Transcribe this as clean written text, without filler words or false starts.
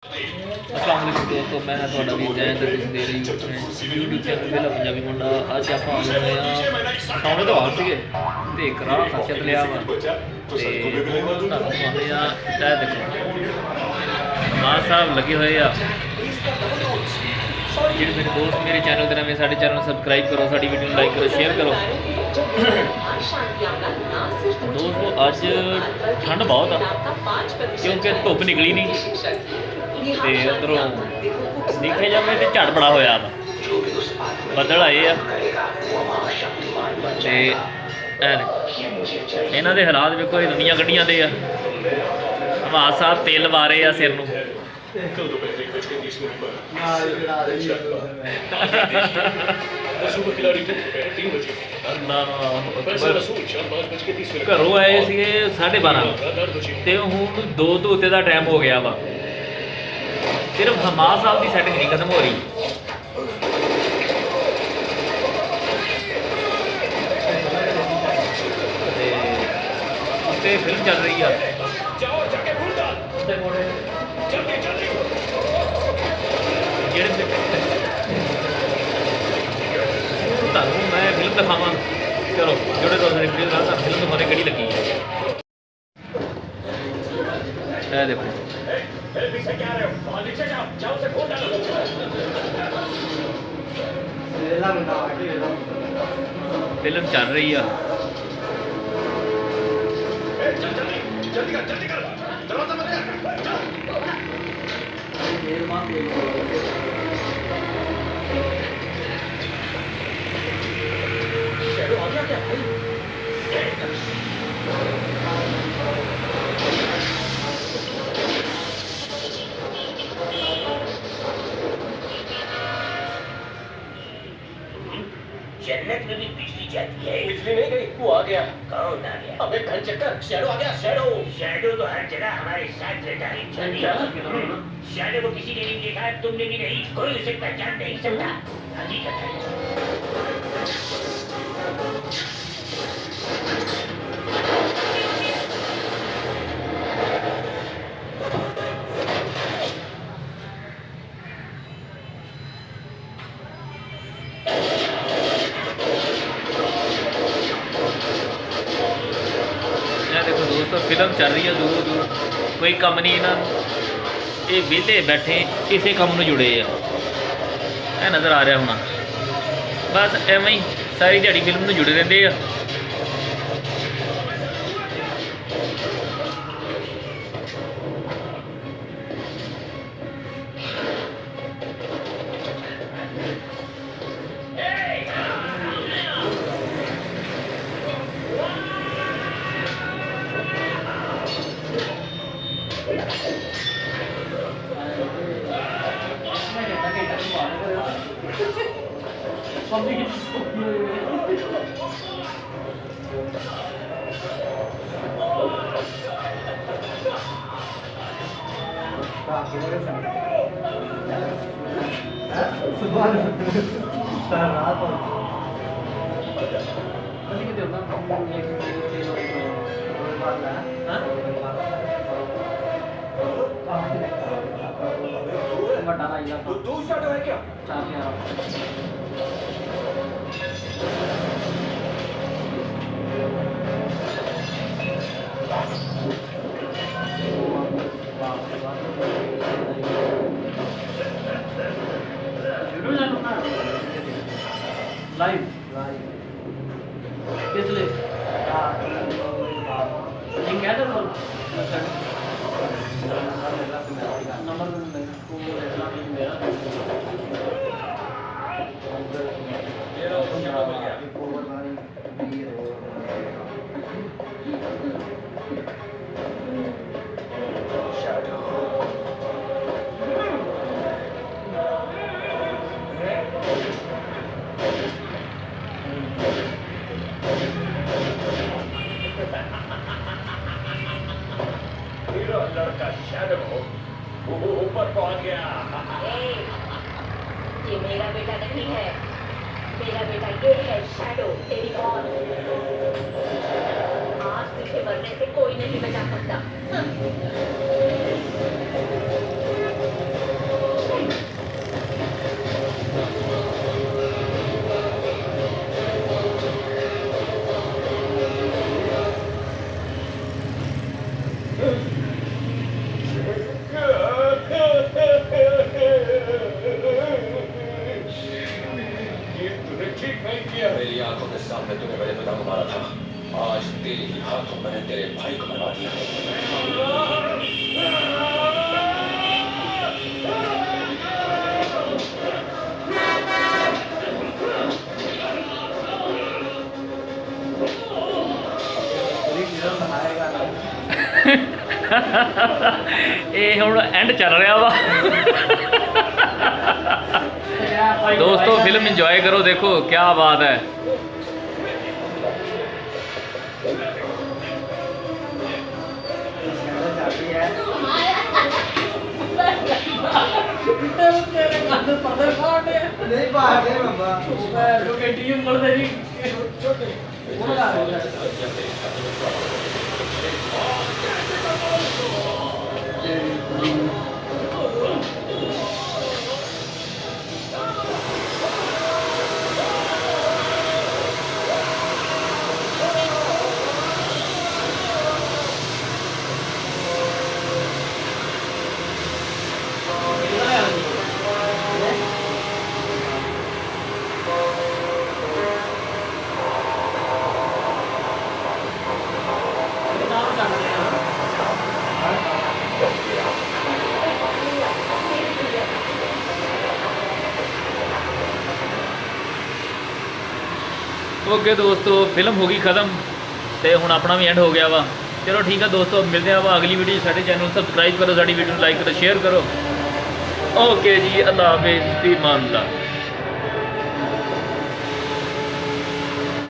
अस्सलाम वालेकुम दोस्तों, मैं थोड़ा भी जैन तो तुम दे रही यूट्यूब चैनल वेला पंजाबी मुंडा। अज आप आए सौने तो हाल से एक राह खर्चत लिया वा देखो मां साहब लगे हुए आ जो मेरे दोस्त मेरे चैनल के नवे साढ़े चैनल सबसक्राइब करो, साड़ी वीडियो लाइक करो, शेयर करो। दोस्तों अज ठंड बहुत आ क्योंकि धुप निकली नहीं तो उधरों देखा जाए तो झड़ बड़ा होया वा बदल आए इन्हों के हालात वेखो, दुनिया गड्डियां दे हवाज साहब तेल वा रहे आ सिर नूं। घरों आए थे 12:30 तो हूँ 2 तो उत्ते का टाइम हो गया वा। सिर्फ हमाद साहब की सैटिंग नहीं खत्म हो रही। उत्ते फिल्म चल रही है मैं फिल्म दिखावा। चलो जोड़े दोस्त ने वीडियो दिखा फिल्म दिखाने कड़ी लगी है देखो। फिल्म चल रही है जन्नत में भी बिजली जाती है। बिजली नहीं गई, वो आ गया। कौन आ गया? अबे घन चक्कर, शैडो आ गया। शैडो शैडो तो हर जगह हमारे साथ रहता है। शैडो को किसी ने नहीं देखा है, तुमने भी नहीं, कोई उसे पहचान नहीं सकता। हकीकत है। देखो दोस्तों फिल्म चल रही है दूर दूर कोई कम नहीं इन्हों ये विहले बैठे किसी काम में जुड़े है नज़र आ रहा होना। बस एवं ही सारी दिहाड़ी फिल्म में जुड़े रहते हैं। दूसरा है क्या? लाइव किस लिए लिंक है तो नंबर लड़का शैडो ऊपर पहुंच गया। ये मेरा बेटा नहीं है, मेरा बेटा ये है शैडो, तेरी कौन? आज तुझे मरने से कोई नहीं बचा सकता। ਇਹ ਹੁਣ ਐਂਡ ਚੱਲ ਰਿਹਾ ਵਾ। ਦੋਸਤੋ ਫਿਲਮ ਇੰਜੋਏ ਕਰੋ, ਦੇਖੋ ਕੀ ਬਾਤ ਹੈ। ਨਹੀਂ ਬਾਹਰ ਦੇ ਬਾਬਾ ਟੀਮ ਬੋਲਦੇ ਜੀ ਓਕੇ ਦੋਸਤੋ ਫਿਲਮ ਹੋ ਗਈ ख़त्म ਤੇ ਹੁਣ ਆਪਣਾ ਵੀ ਐਂਡ ਹੋ ਗਿਆ ਵਾ। ਚਲੋ ਠੀਕ ਆ ਦੋਸਤੋ, ਮਿਲਦੇ ਆ ਵਾ ਅਗਲੀ ਵੀਡੀਓ। ਸਾਡੇ ਚੈਨਲ ਨੂੰ ਸਬਸਕ੍ਰਾਈਬ ਕਰੋ, ਸਾਡੀ ਵੀਡੀਓ ਨੂੰ ਲਾਈਕ ਕਰੋ, ਸ਼ੇਅਰ ਕਰੋ। ਓਕੇ ਜੀ, ਅੱਲਾ ਹਾਫਿਜ਼, ਫੀ ਅਮਾਨ ਅੱਲਾ।